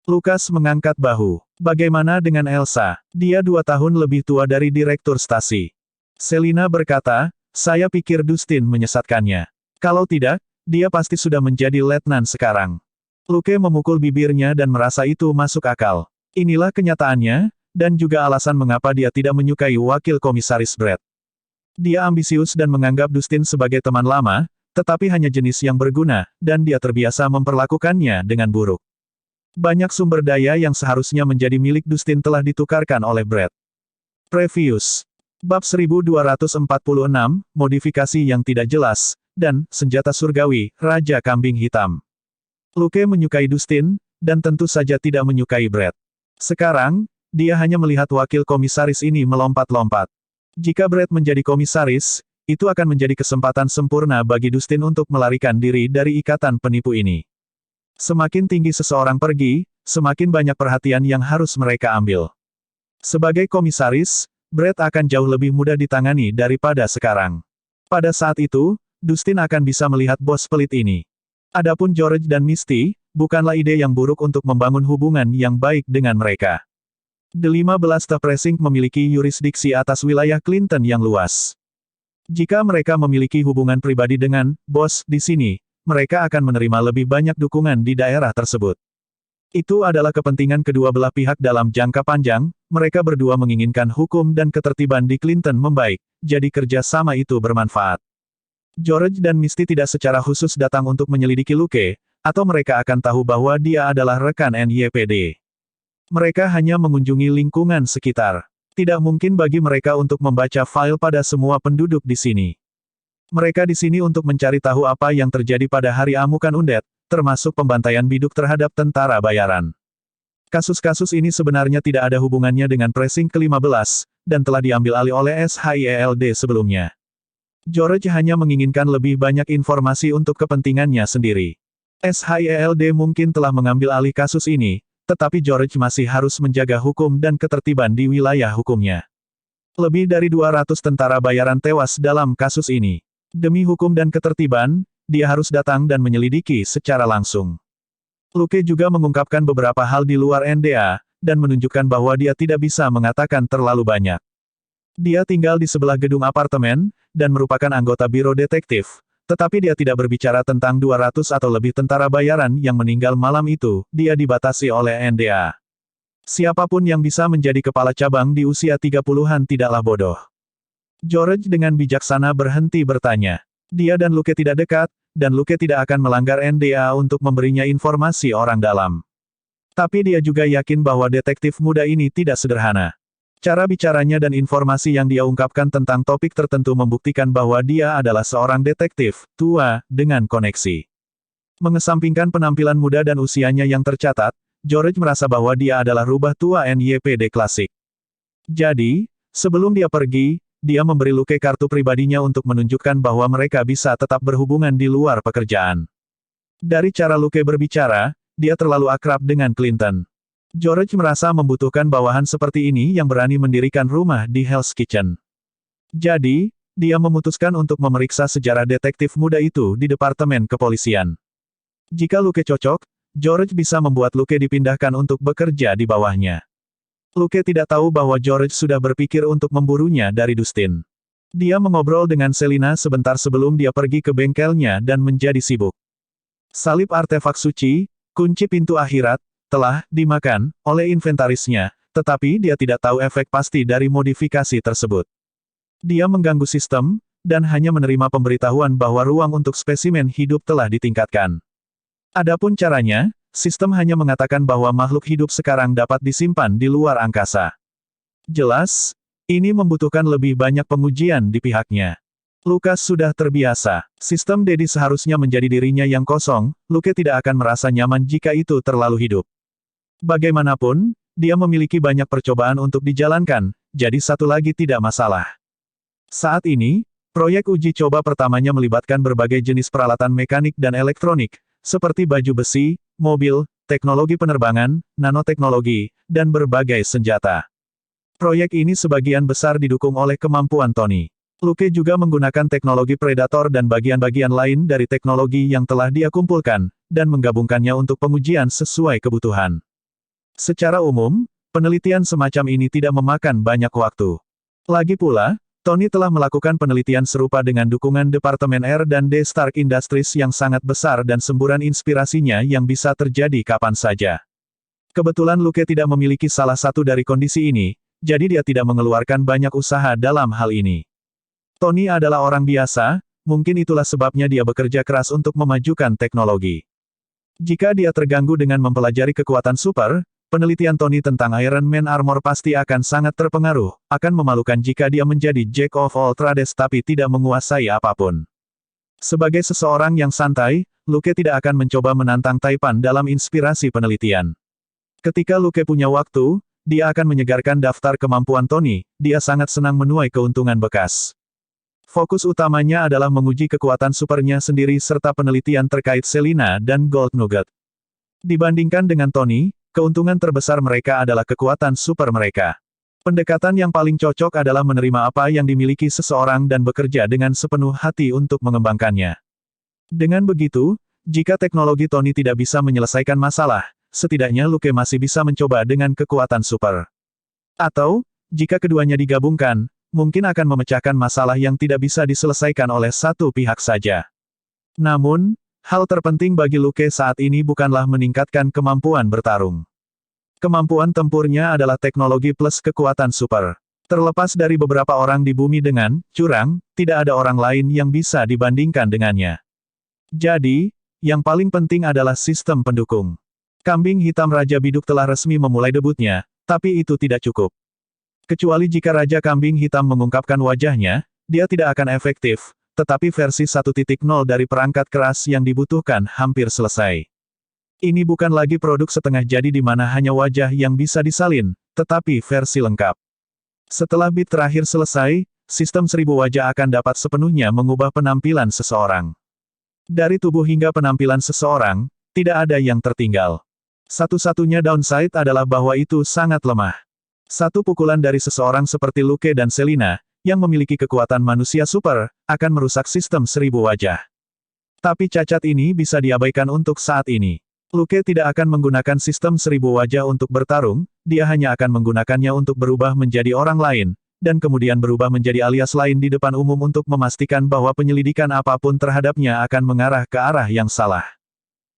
Lucas mengangkat bahu. Bagaimana dengan Elsa? Dia 2 tahun lebih tua dari direktur stasi. Selina berkata, saya pikir Dustin menyesatkannya. Kalau tidak, dia pasti sudah menjadi letnan sekarang. Luke memukul bibirnya dan merasa itu masuk akal. Inilah kenyataannya, dan juga alasan mengapa dia tidak menyukai wakil komisaris Brett. Dia ambisius dan menganggap Dustin sebagai teman lama, tetapi hanya jenis yang berguna, dan dia terbiasa memperlakukannya dengan buruk. Banyak sumber daya yang seharusnya menjadi milik Dustin telah ditukarkan oleh Brett. Previous. Bab 1246, modifikasi yang tidak jelas, dan senjata surgawi, Raja Kambing Hitam. Luke menyukai Dustin, dan tentu saja tidak menyukai Brett. Sekarang, dia hanya melihat wakil komisaris ini melompat-lompat. Jika Brett menjadi komisaris, itu akan menjadi kesempatan sempurna bagi Dustin untuk melarikan diri dari ikatan penipu ini. Semakin tinggi seseorang pergi, semakin banyak perhatian yang harus mereka ambil. Sebagai komisaris, Brett akan jauh lebih mudah ditangani daripada sekarang. Pada saat itu, Dustin akan bisa melihat bos pelit ini. Adapun George dan Misty, bukanlah ide yang buruk untuk membangun hubungan yang baik dengan mereka. The 15th Precinct memiliki yurisdiksi atas wilayah Clinton yang luas. Jika mereka memiliki hubungan pribadi dengan bos di sini, mereka akan menerima lebih banyak dukungan di daerah tersebut. Itu adalah kepentingan kedua belah pihak dalam jangka panjang, mereka berdua menginginkan hukum dan ketertiban di Clinton membaik, jadi kerja sama itu bermanfaat. George dan Misty tidak secara khusus datang untuk menyelidiki Luke, atau mereka akan tahu bahwa dia adalah rekan NYPD. Mereka hanya mengunjungi lingkungan sekitar. Tidak mungkin bagi mereka untuk membaca file pada semua penduduk di sini. Mereka di sini untuk mencari tahu apa yang terjadi pada Hari Amukan Undead, termasuk pembantaian biduk terhadap tentara bayaran. Kasus-kasus ini sebenarnya tidak ada hubungannya dengan Precinct ke-15, dan telah diambil alih oleh SHIELD sebelumnya. George hanya menginginkan lebih banyak informasi untuk kepentingannya sendiri. SHIELD mungkin telah mengambil alih kasus ini, tetapi George masih harus menjaga hukum dan ketertiban di wilayah hukumnya. Lebih dari 200 tentara bayaran tewas dalam kasus ini. Demi hukum dan ketertiban, dia harus datang dan menyelidiki secara langsung. Luke juga mengungkapkan beberapa hal di luar NDA, dan menunjukkan bahwa dia tidak bisa mengatakan terlalu banyak. Dia tinggal di sebelah gedung apartemen, dan merupakan anggota biro detektif, tetapi dia tidak berbicara tentang 200 atau lebih tentara bayaran yang meninggal malam itu, dia dibatasi oleh NDA. Siapapun yang bisa menjadi kepala cabang di usia 30-an tidaklah bodoh. George dengan bijaksana berhenti bertanya. Dia dan Luke tidak dekat, dan Luke tidak akan melanggar NDA untuk memberinya informasi orang dalam. Tapi dia juga yakin bahwa detektif muda ini tidak sederhana. Cara bicaranya dan informasi yang dia ungkapkan tentang topik tertentu membuktikan bahwa dia adalah seorang detektif tua dengan koneksi. Mengesampingkan penampilan muda dan usianya yang tercatat, George merasa bahwa dia adalah rubah tua NYPD klasik. Jadi, sebelum dia pergi, dia memberi Luke kartu pribadinya untuk menunjukkan bahwa mereka bisa tetap berhubungan di luar pekerjaan. Dari cara Luke berbicara, dia terlalu akrab dengan Clinton. George merasa membutuhkan bawahan seperti ini yang berani mendirikan rumah di Hell's Kitchen. Jadi, dia memutuskan untuk memeriksa sejarah detektif muda itu di Departemen Kepolisian. Jika Luke cocok, George bisa membuat Luke dipindahkan untuk bekerja di bawahnya. Luke tidak tahu bahwa George sudah berpikir untuk memburunya dari Dustin. Dia mengobrol dengan Selina sebentar sebelum dia pergi ke bengkelnya dan menjadi sibuk. Salib artefak suci, kunci pintu akhirat, telah dimakan oleh inventarisnya, tetapi dia tidak tahu efek pasti dari modifikasi tersebut. Dia mengganggu sistem, dan hanya menerima pemberitahuan bahwa ruang untuk spesimen hidup telah ditingkatkan. Adapun caranya, sistem hanya mengatakan bahwa makhluk hidup sekarang dapat disimpan di luar angkasa. Jelas, ini membutuhkan lebih banyak pengujian di pihaknya. Lucas sudah terbiasa. Sistem Dedi seharusnya menjadi dirinya yang kosong, Luke tidak akan merasa nyaman jika itu terlalu hidup. Bagaimanapun, dia memiliki banyak percobaan untuk dijalankan, jadi satu lagi tidak masalah. Saat ini, proyek uji coba pertamanya melibatkan berbagai jenis peralatan mekanik dan elektronik, seperti baju besi, mobil, teknologi penerbangan, nanoteknologi, dan berbagai senjata. Proyek ini sebagian besar didukung oleh kemampuan Tony. Luke juga menggunakan teknologi Predator dan bagian-bagian lain dari teknologi yang telah dia kumpulkan, dan menggabungkannya untuk pengujian sesuai kebutuhan. Secara umum, penelitian semacam ini tidak memakan banyak waktu. Lagi pula, Tony telah melakukan penelitian serupa dengan dukungan Departemen R dan D Stark Industries yang sangat besar dan semburan inspirasinya yang bisa terjadi kapan saja. Kebetulan Luke tidak memiliki salah satu dari kondisi ini, jadi dia tidak mengeluarkan banyak usaha dalam hal ini. Tony adalah orang biasa, mungkin itulah sebabnya dia bekerja keras untuk memajukan teknologi. Jika dia terganggu dengan mempelajari kekuatan super, penelitian Tony tentang Iron Man Armor pasti akan sangat terpengaruh, akan memalukan jika dia menjadi Jack of all trades tapi tidak menguasai apapun. Sebagai seseorang yang santai, Luke tidak akan mencoba menantang Taipan dalam inspirasi penelitian. Ketika Luke punya waktu, dia akan menyegarkan daftar kemampuan Tony, dia sangat senang menuai keuntungan bekas. Fokus utamanya adalah menguji kekuatan supernya sendiri serta penelitian terkait Selina dan Gold Nugget. Dibandingkan dengan Tony, keuntungan terbesar mereka adalah kekuatan super mereka. Pendekatan yang paling cocok adalah menerima apa yang dimiliki seseorang dan bekerja dengan sepenuh hati untuk mengembangkannya. Dengan begitu, jika teknologi Tony tidak bisa menyelesaikan masalah, setidaknya Luke masih bisa mencoba dengan kekuatan super. Atau, jika keduanya digabungkan, mungkin akan memecahkan masalah yang tidak bisa diselesaikan oleh satu pihak saja. Namun, hal terpenting bagi Luke saat ini bukanlah meningkatkan kemampuan bertarung. Kemampuan tempurnya adalah teknologi plus kekuatan super. Terlepas dari beberapa orang di bumi dengan curang, tidak ada orang lain yang bisa dibandingkan dengannya. Jadi, yang paling penting adalah sistem pendukung. Kambing hitam Raja Biduk telah resmi memulai debutnya, tapi itu tidak cukup. Kecuali jika Raja Kambing Hitam mengungkapkan wajahnya, dia tidak akan efektif, tetapi versi 1.0 dari perangkat keras yang dibutuhkan hampir selesai. Ini bukan lagi produk setengah jadi di mana hanya wajah yang bisa disalin, tetapi versi lengkap. Setelah bit terakhir selesai, sistem 1000 wajah akan dapat sepenuhnya mengubah penampilan seseorang. Dari tubuh hingga penampilan seseorang, tidak ada yang tertinggal. Satu-satunya downside adalah bahwa itu sangat lemah. Satu pukulan dari seseorang seperti Luke dan Selina, yang memiliki kekuatan manusia super, akan merusak sistem 1000 wajah. Tapi cacat ini bisa diabaikan untuk saat ini. Luke tidak akan menggunakan sistem 1000 wajah untuk bertarung, dia hanya akan menggunakannya untuk berubah menjadi orang lain, dan kemudian berubah menjadi alias lain di depan umum untuk memastikan bahwa penyelidikan apapun terhadapnya akan mengarah ke arah yang salah.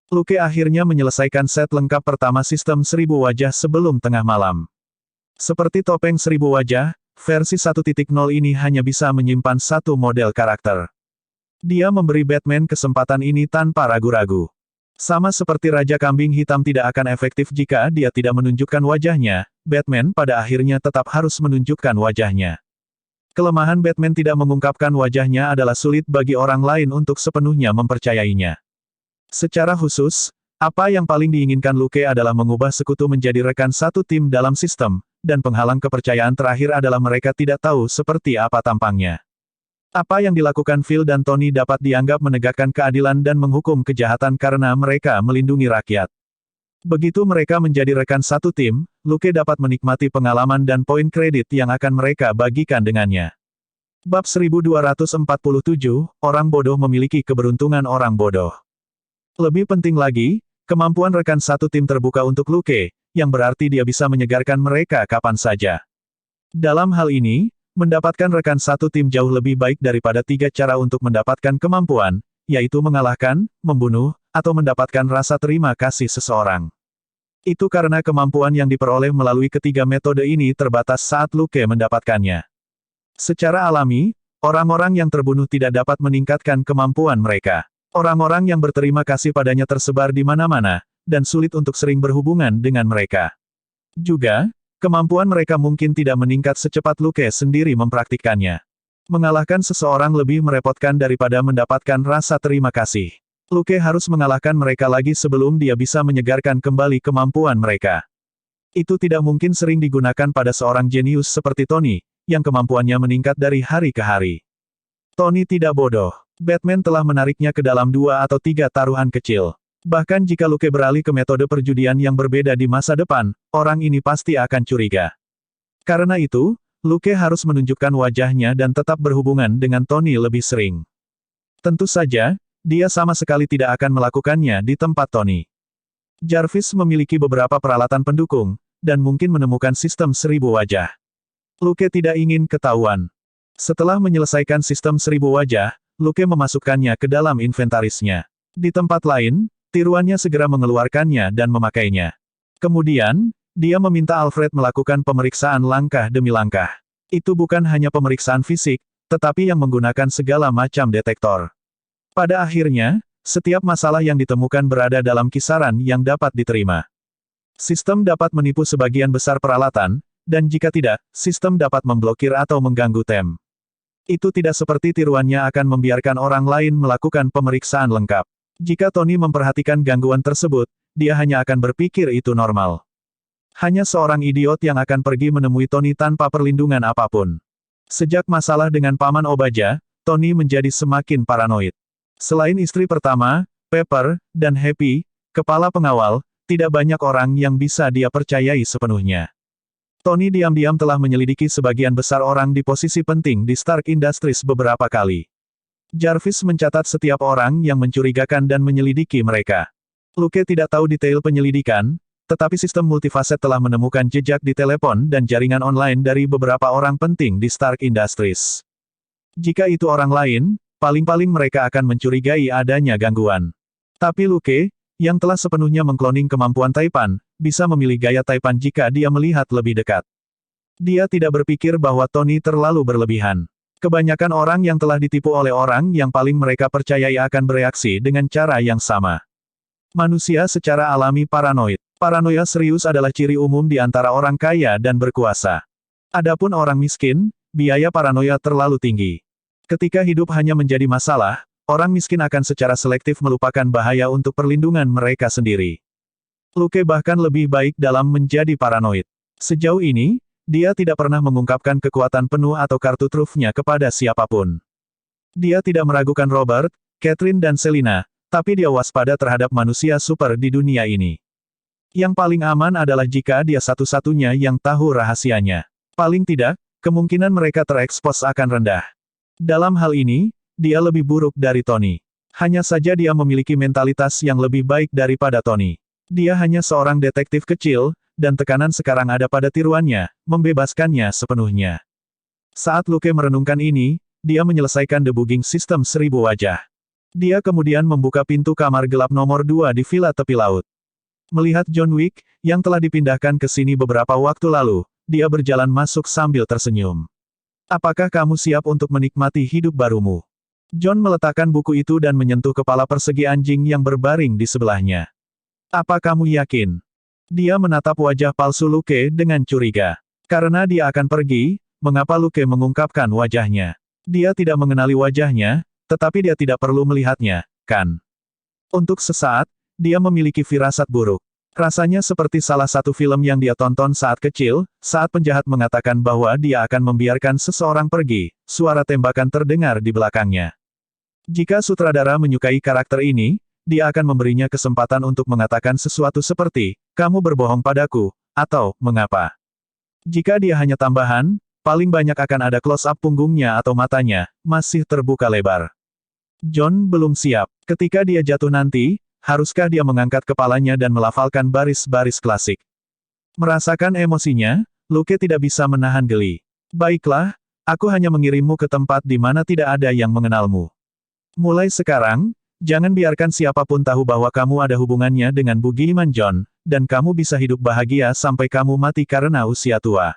Luke akhirnya menyelesaikan set lengkap pertama sistem 1000 wajah sebelum tengah malam. Seperti topeng 1000 wajah, versi 1.0 ini hanya bisa menyimpan satu model karakter. Dia memberi Batman kesempatan ini tanpa ragu-ragu. Sama seperti Raja Kambing Hitam tidak akan efektif jika dia tidak menunjukkan wajahnya, Batman pada akhirnya tetap harus menunjukkan wajahnya. Kelemahan Batman tidak mengungkapkan wajahnya adalah sulit bagi orang lain untuk sepenuhnya mempercayainya. Secara khusus, apa yang paling diinginkan Luke adalah mengubah sekutu menjadi rekan satu tim dalam sistem, dan penghalang kepercayaan terakhir adalah mereka tidak tahu seperti apa tampangnya. Apa yang dilakukan Phil dan Tony dapat dianggap menegakkan keadilan dan menghukum kejahatan karena mereka melindungi rakyat. Begitu mereka menjadi rekan satu tim, Luke dapat menikmati pengalaman dan poin kredit yang akan mereka bagikan dengannya. Bab 1247, Orang Bodoh Memiliki Keberuntungan Orang Bodoh. Lebih penting lagi, kemampuan rekan satu tim terbuka untuk Luke, yang berarti dia bisa menyegarkan mereka kapan saja. Dalam hal ini, mendapatkan rekan satu tim jauh lebih baik daripada 3 cara untuk mendapatkan kemampuan, yaitu mengalahkan, membunuh, atau mendapatkan rasa terima kasih seseorang. Itu karena kemampuan yang diperoleh melalui ketiga metode ini terbatas saat Luke mendapatkannya. Secara alami, orang-orang yang terbunuh tidak dapat meningkatkan kemampuan mereka. Orang-orang yang berterima kasih padanya tersebar di mana-mana, dan sulit untuk sering berhubungan dengan mereka. Juga, kemampuan mereka mungkin tidak meningkat secepat Luke sendiri mempraktikkannya. Mengalahkan seseorang lebih merepotkan daripada mendapatkan rasa terima kasih. Luke harus mengalahkan mereka lagi sebelum dia bisa menyegarkan kembali kemampuan mereka. Itu tidak mungkin sering digunakan pada seorang jenius seperti Tony, yang kemampuannya meningkat dari hari ke hari. Tony tidak bodoh. Batman telah menariknya ke dalam 2 atau 3 taruhan kecil. Bahkan jika Luke beralih ke metode perjudian yang berbeda di masa depan, orang ini pasti akan curiga. Karena itu, Luke harus menunjukkan wajahnya dan tetap berhubungan dengan Tony lebih sering. Tentu saja, dia sama sekali tidak akan melakukannya di tempat Tony. Jarvis memiliki beberapa peralatan pendukung, dan mungkin menemukan sistem 1000 wajah. Luke tidak ingin ketahuan. Setelah menyelesaikan sistem 1000 wajah, Luke memasukkannya ke dalam inventarisnya. Di tempat lain, tiruannya segera mengeluarkannya dan memakainya. Kemudian, dia meminta Alfred melakukan pemeriksaan langkah demi langkah. Itu bukan hanya pemeriksaan fisik, tetapi yang menggunakan segala macam detektor. Pada akhirnya, setiap masalah yang ditemukan berada dalam kisaran yang dapat diterima. Sistem dapat menipu sebagian besar peralatan, dan jika tidak, sistem dapat memblokir atau mengganggu tem. Itu tidak seperti tiruannya akan membiarkan orang lain melakukan pemeriksaan lengkap. Jika Tony memperhatikan gangguan tersebut, dia hanya akan berpikir itu normal. Hanya seorang idiot yang akan pergi menemui Tony tanpa perlindungan apapun. Sejak masalah dengan Paman Obaja, Tony menjadi semakin paranoid. Selain istri pertama, Pepper, dan Happy, kepala pengawal, tidak banyak orang yang bisa dia percayai sepenuhnya. Tony diam-diam telah menyelidiki sebagian besar orang di posisi penting di Stark Industries beberapa kali. Jarvis mencatat setiap orang yang mencurigakan dan menyelidiki mereka. Luke tidak tahu detail penyelidikan, tetapi sistem multifaset telah menemukan jejak di telepon dan jaringan online dari beberapa orang penting di Stark Industries. Jika itu orang lain, paling-paling mereka akan mencurigai adanya gangguan. Tapi Luke, yang telah sepenuhnya mengkloning kemampuan Taipan, bisa memilih gaya Taipan jika dia melihat lebih dekat. Dia tidak berpikir bahwa Tony terlalu berlebihan. Kebanyakan orang yang telah ditipu oleh orang yang paling mereka percayai akan bereaksi dengan cara yang sama. Manusia secara alami paranoid. Paranoia serius adalah ciri umum di antara orang kaya dan berkuasa. Adapun orang miskin, biaya paranoia terlalu tinggi. Ketika hidup hanya menjadi masalah, orang miskin akan secara selektif melupakan bahaya untuk perlindungan mereka sendiri. Luke bahkan lebih baik dalam menjadi paranoid. Sejauh ini, dia tidak pernah mengungkapkan kekuatan penuh atau kartu trufnya kepada siapapun. Dia tidak meragukan Robert, Catherine dan Selina, tapi dia waspada terhadap manusia super di dunia ini. Yang paling aman adalah jika dia satu-satunya yang tahu rahasianya. Paling tidak, kemungkinan mereka terekspos akan rendah. Dalam hal ini, dia lebih buruk dari Tony. Hanya saja dia memiliki mentalitas yang lebih baik daripada Tony. Dia hanya seorang detektif kecil, dan tekanan sekarang ada pada tiruannya, membebaskannya sepenuhnya. Saat Luke merenungkan ini, dia menyelesaikan debugging sistem 1000 wajah. Dia kemudian membuka pintu kamar gelap nomor 2 di villa tepi laut. Melihat John Wick, yang telah dipindahkan ke sini beberapa waktu lalu, dia berjalan masuk sambil tersenyum. Apakah kamu siap untuk menikmati hidup barumu? John meletakkan buku itu dan menyentuh kepala persegi anjing yang berbaring di sebelahnya. Apa kamu yakin? Dia menatap wajah palsu Luke dengan curiga. Karena dia akan pergi, mengapa Luke mengungkapkan wajahnya? Dia tidak mengenali wajahnya, tetapi dia tidak perlu melihatnya, kan? Untuk sesaat, dia memiliki firasat buruk. Rasanya seperti salah satu film yang dia tonton saat kecil, saat penjahat mengatakan bahwa dia akan membiarkan seseorang pergi, suara tembakan terdengar di belakangnya. Jika sutradara menyukai karakter ini, dia akan memberinya kesempatan untuk mengatakan sesuatu seperti, kamu berbohong padaku, atau, mengapa. Jika dia hanya tambahan, paling banyak akan ada close-up punggungnya atau matanya, masih terbuka lebar. John belum siap. Ketika dia jatuh nanti, haruskah dia mengangkat kepalanya dan melafalkan baris-baris klasik? Merasakan emosinya, Luke tidak bisa menahan geli. Baiklah, aku hanya mengirimmu ke tempat di mana tidak ada yang mengenalmu. Mulai sekarang, jangan biarkan siapapun tahu bahwa kamu ada hubungannya dengan Bugiman John, dan kamu bisa hidup bahagia sampai kamu mati karena usia tua.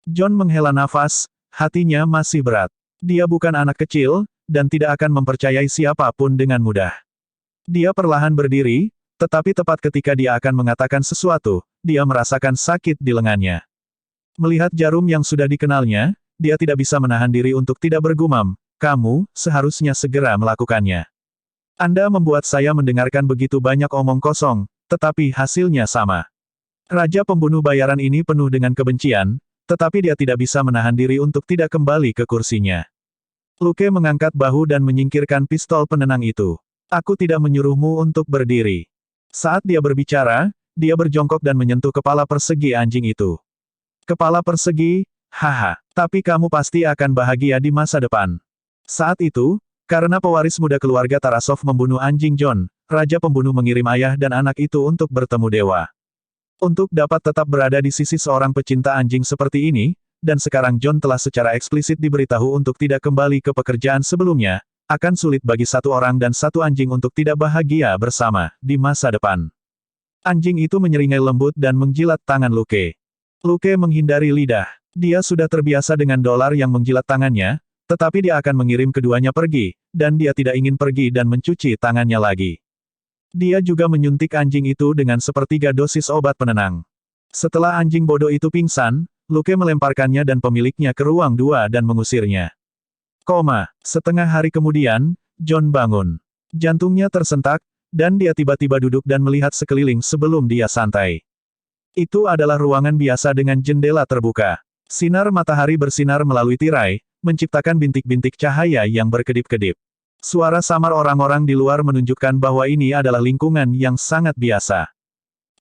John menghela nafas, hatinya masih berat. Dia bukan anak kecil, dan tidak akan mempercayai siapapun dengan mudah. Dia perlahan berdiri, tetapi tepat ketika dia akan mengatakan sesuatu, dia merasakan sakit di lengannya. Melihat jarum yang sudah dikenalnya, dia tidak bisa menahan diri untuk tidak bergumam, kamu, seharusnya segera melakukannya. Anda membuat saya mendengarkan begitu banyak omong kosong, tetapi hasilnya sama. Raja pembunuh bayaran ini penuh dengan kebencian, tetapi dia tidak bisa menahan diri untuk tidak kembali ke kursinya. Luke mengangkat bahu dan menyingkirkan pistol penenang itu. Aku tidak menyuruhmu untuk berdiri. Saat dia berbicara, dia berjongkok dan menyentuh kepala persegi anjing itu. Kepala persegi, haha, tapi kamu pasti akan bahagia di masa depan. Saat itu, karena pewaris muda keluarga Tarasov membunuh anjing John, Raja Pembunuh mengirim ayah dan anak itu untuk bertemu dewa. Untuk dapat tetap berada di sisi seorang pecinta anjing seperti ini, dan sekarang John telah secara eksplisit diberitahu untuk tidak kembali ke pekerjaan sebelumnya, akan sulit bagi satu orang dan satu anjing untuk tidak bahagia bersama, di masa depan. Anjing itu menyeringai lembut dan menjilat tangan Luke. Luke menghindari lidah. Dia sudah terbiasa dengan dolar yang menjilat tangannya, tetapi dia akan mengirim keduanya pergi, dan dia tidak ingin pergi dan mencuci tangannya lagi. Dia juga menyuntik anjing itu dengan sepertiga dosis obat penenang. Setelah anjing bodoh itu pingsan, Luke melemparkannya dan pemiliknya ke ruang 2 dan mengusirnya. Setengah hari kemudian, John bangun. Jantungnya tersentak, dan dia tiba-tiba duduk dan melihat sekeliling sebelum dia santai. Itu adalah ruangan biasa dengan jendela terbuka. Sinar matahari bersinar melalui tirai, menciptakan bintik-bintik cahaya yang berkedip-kedip. Suara samar orang-orang di luar menunjukkan bahwa ini adalah lingkungan yang sangat biasa.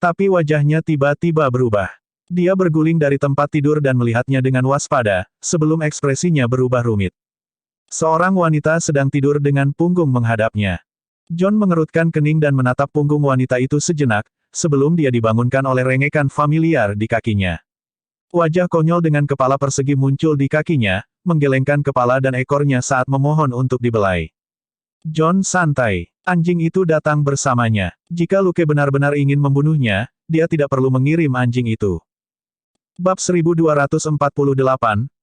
Tapi wajahnya tiba-tiba berubah. Dia berguling dari tempat tidur dan melihatnya dengan waspada, sebelum ekspresinya berubah rumit. Seorang wanita sedang tidur dengan punggung menghadapnya. John mengerutkan kening dan menatap punggung wanita itu sejenak, sebelum dia dibangunkan oleh rengekan familiar di kakinya. Wajah konyol dengan kepala persegi muncul di kakinya, menggelengkan kepala dan ekornya saat memohon untuk dibelai. John santai. Anjing itu datang bersamanya. Jika Luke benar-benar ingin membunuhnya, dia tidak perlu mengirim anjing itu. Bab 1248,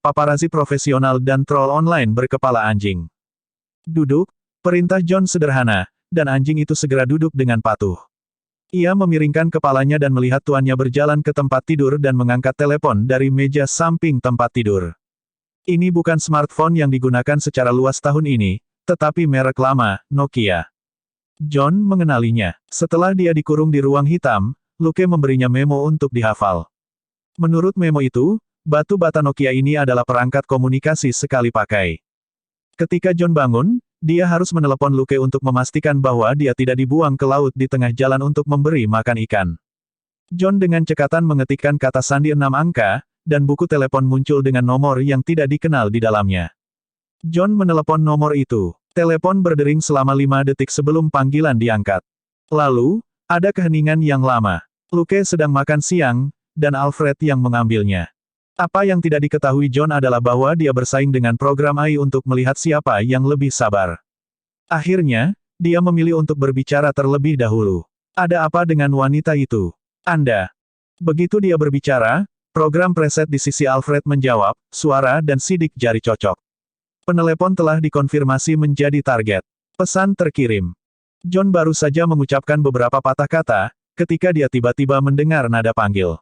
Paparazi Profesional dan Troll Online Berkepala Anjing. Duduk, perintah John sederhana, dan anjing itu segera duduk dengan patuh. Ia memiringkan kepalanya dan melihat tuannya berjalan ke tempat tidur dan mengangkat telepon dari meja samping tempat tidur. Ini bukan smartphone yang digunakan secara luas tahun ini, tetapi merek lama, Nokia. John mengenalinya. Setelah dia dikurung di ruang hitam, Luke memberinya memo untuk dihafal. Menurut memo itu, batu bata Nokia ini adalah perangkat komunikasi sekali pakai. Ketika John bangun, dia harus menelepon Luke untuk memastikan bahwa dia tidak dibuang ke laut di tengah jalan untuk memberi makan ikan. John dengan cekatan mengetikkan kata sandi 6 angka, dan buku telepon muncul dengan nomor yang tidak dikenal di dalamnya. John menelepon nomor itu. Telepon berdering selama 5 detik sebelum panggilan diangkat. Lalu, ada keheningan yang lama. Luke sedang makan siang, dan Alfred yang mengambilnya. Apa yang tidak diketahui John adalah bahwa dia bersaing dengan program AI untuk melihat siapa yang lebih sabar. Akhirnya, dia memilih untuk berbicara terlebih dahulu. Ada apa dengan wanita itu? Anda. Begitu dia berbicara, program preset di sisi Alfred menjawab, suara dan sidik jari cocok. Penelepon telah dikonfirmasi menjadi target. Pesan terkirim. John baru saja mengucapkan beberapa patah kata, ketika dia tiba-tiba mendengar nada panggil.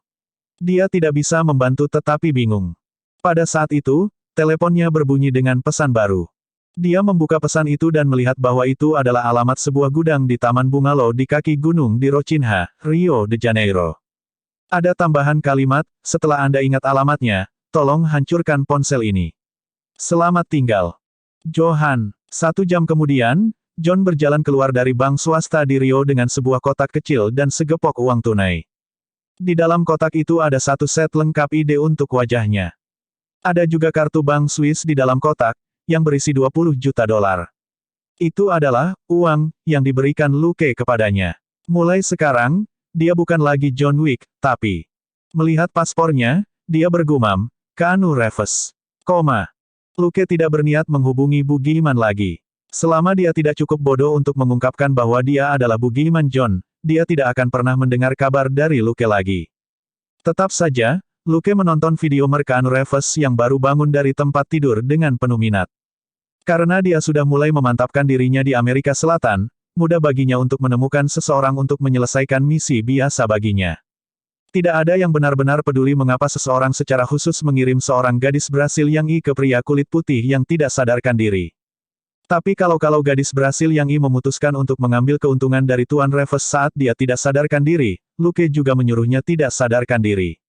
Dia tidak bisa membantu tetapi bingung. Pada saat itu, teleponnya berbunyi dengan pesan baru. Dia membuka pesan itu dan melihat bahwa itu adalah alamat sebuah gudang di Taman Bungalow di kaki gunung di Rochinha, Rio de Janeiro. Ada tambahan kalimat, setelah Anda ingat alamatnya, tolong hancurkan ponsel ini. Selamat tinggal. Johan. 1 jam kemudian, John berjalan keluar dari bank swasta di Rio dengan sebuah kotak kecil dan segepok uang tunai. Di dalam kotak itu ada satu set lengkap ID untuk wajahnya. Ada juga kartu bank Swiss di dalam kotak, yang berisi 20 juta dolar. Itu adalah uang yang diberikan Luke kepadanya. Mulai sekarang, dia bukan lagi John Wick, tapi... Melihat paspornya, dia bergumam, Keanu Reeves. Luke tidak berniat menghubungi Bugiman lagi. Selama dia tidak cukup bodoh untuk mengungkapkan bahwa dia adalah Bugiman John, dia tidak akan pernah mendengar kabar dari Luke lagi. Tetap saja, Luke menonton video Keanu Reeves yang baru bangun dari tempat tidur dengan penuh minat. Karena dia sudah mulai memantapkan dirinya di Amerika Selatan, mudah baginya untuk menemukan seseorang untuk menyelesaikan misi biasa baginya. Tidak ada yang benar-benar peduli mengapa seseorang secara khusus mengirim seorang gadis Brasil yang ke pria kulit putih yang tidak sadarkan diri. Tapi kalau gadis Brasil yang memutuskan untuk mengambil keuntungan dari Tuan Reeves saat dia tidak sadarkan diri, Luke juga menyuruhnya tidak sadarkan diri.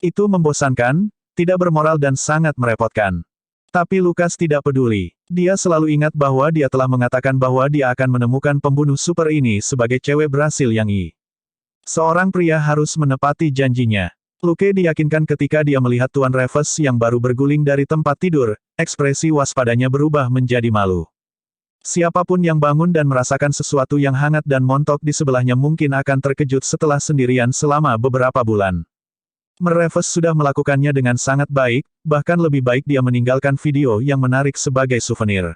Itu membosankan, tidak bermoral dan sangat merepotkan. Tapi Lucas tidak peduli. Dia selalu ingat bahwa dia telah mengatakan bahwa dia akan menemukan pembunuh super ini sebagai cewek Brasil yang Seorang pria harus menepati janjinya. Luke diyakinkan ketika dia melihat Tuan Reeves yang baru berguling dari tempat tidur, ekspresi waspadanya berubah menjadi malu. Siapapun yang bangun dan merasakan sesuatu yang hangat dan montok di sebelahnya mungkin akan terkejut setelah sendirian selama beberapa bulan. Reeves sudah melakukannya dengan sangat baik, bahkan lebih baik dia meninggalkan video yang menarik sebagai souvenir.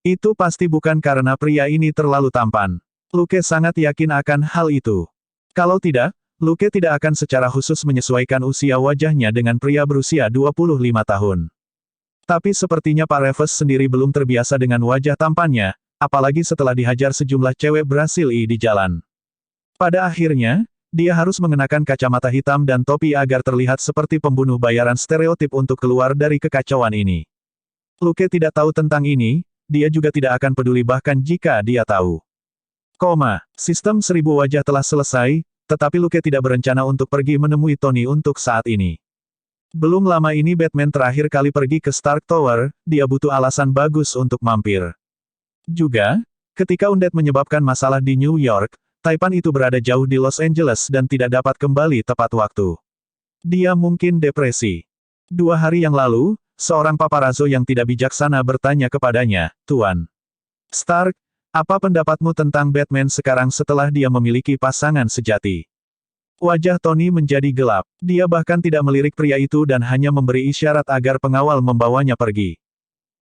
Itu pasti bukan karena pria ini terlalu tampan. Luke sangat yakin akan hal itu. Kalau tidak, Luke tidak akan secara khusus menyesuaikan usia wajahnya dengan pria berusia 25 tahun. Tapi sepertinya Pak Reeves sendiri belum terbiasa dengan wajah tampannya, apalagi setelah dihajar sejumlah cewek Brasil di jalan. Pada akhirnya, dia harus mengenakan kacamata hitam dan topi agar terlihat seperti pembunuh bayaran stereotip untuk keluar dari kekacauan ini. Luke tidak tahu tentang ini, dia juga tidak akan peduli bahkan jika dia tahu. Sistem 1000 wajah telah selesai, tetapi Luke tidak berencana untuk pergi menemui Tony untuk saat ini. Belum lama ini Batman terakhir kali pergi ke Stark Tower, dia butuh alasan bagus untuk mampir. Juga, ketika Undead menyebabkan masalah di New York, Taipan itu berada jauh di Los Angeles dan tidak dapat kembali tepat waktu. Dia mungkin depresi. 2 hari yang lalu, seorang paparazzo yang tidak bijaksana bertanya kepadanya, Tuan Stark, Apa pendapatmu tentang Batman sekarang setelah dia memiliki pasangan sejati? Wajah Tony menjadi gelap. Dia bahkan tidak melirik pria itu dan hanya memberi isyarat agar pengawal membawanya pergi.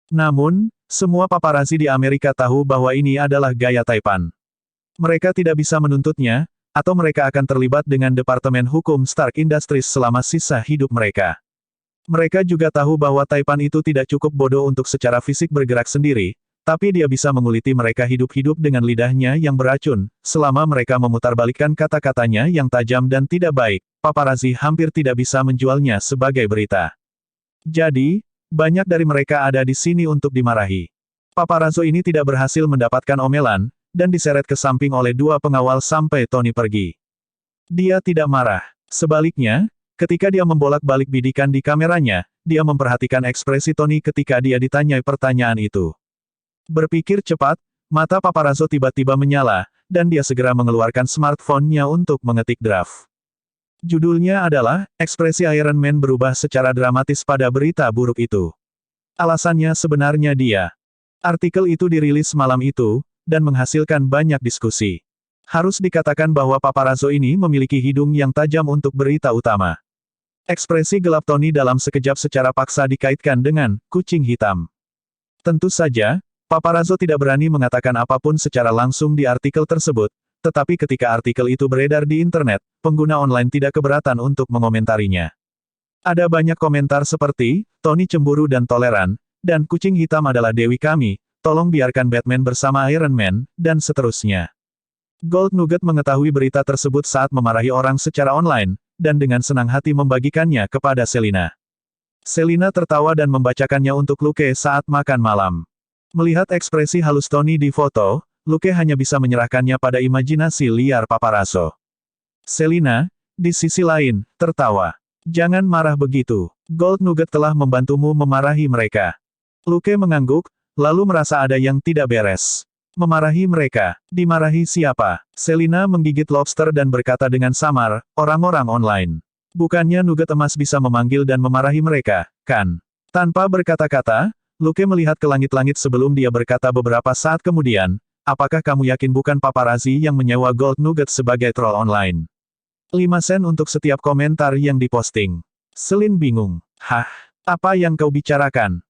Namun, semua paparazzi di Amerika tahu bahwa ini adalah gaya Taipan. Mereka tidak bisa menuntutnya, atau mereka akan terlibat dengan Departemen Hukum Stark Industries selama sisa hidup mereka. Mereka juga tahu bahwa Taipan itu tidak cukup bodoh untuk secara fisik bergerak sendiri, tapi dia bisa menguliti mereka hidup-hidup dengan lidahnya yang beracun. Selama mereka memutarbalikkan kata-katanya yang tajam dan tidak baik, paparazzi hampir tidak bisa menjualnya sebagai berita. Jadi, banyak dari mereka ada di sini untuk dimarahi. Paparazzo ini tidak berhasil mendapatkan omelan, dan diseret ke samping oleh dua pengawal sampai Tony pergi. Dia tidak marah. Sebaliknya, ketika dia membolak-balik bidikan di kameranya, dia memperhatikan ekspresi Tony ketika dia ditanyai pertanyaan itu. Berpikir cepat, mata paparazzo tiba-tiba menyala, dan dia segera mengeluarkan smartphone-nya untuk mengetik draft. Judulnya adalah, ekspresi Iron Man berubah secara dramatis pada berita buruk itu. Alasannya sebenarnya dia. Artikel itu dirilis malam itu, dan menghasilkan banyak diskusi. Harus dikatakan bahwa paparazzo ini memiliki hidung yang tajam untuk berita utama. Ekspresi gelap Tony dalam sekejap secara paksa dikaitkan dengan kucing hitam. Tentu saja, paparazzo tidak berani mengatakan apapun secara langsung di artikel tersebut, tetapi ketika artikel itu beredar di internet, pengguna online tidak keberatan untuk mengomentarinya. Ada banyak komentar seperti, Tony cemburu dan toleran, dan kucing hitam adalah dewi kami, tolong biarkan Batman bersama Iron Man, dan seterusnya. Gold Nugget mengetahui berita tersebut saat memarahi orang secara online, dan dengan senang hati membagikannya kepada Selina. Selina tertawa dan membacakannya untuk Luke saat makan malam. Melihat ekspresi halus Tony di foto, Luke hanya bisa menyerahkannya pada imajinasi liar paparazzo. Selina, di sisi lain, tertawa. Jangan marah begitu. Gold Nugget telah membantumu memarahi mereka. Luke mengangguk, lalu merasa ada yang tidak beres. Memarahi mereka. Dimarahi siapa? Selina menggigit lobster dan berkata dengan samar, orang-orang online. Bukannya Nugget emas bisa memanggil dan memarahi mereka, kan? Tanpa berkata-kata, Luke melihat ke langit-langit sebelum dia berkata beberapa saat kemudian, apakah kamu yakin bukan paparazzi yang menyewa Gold Nugget sebagai troll online? 5 sen untuk setiap komentar yang diposting. Selin bingung. Hah? Apa yang kau bicarakan?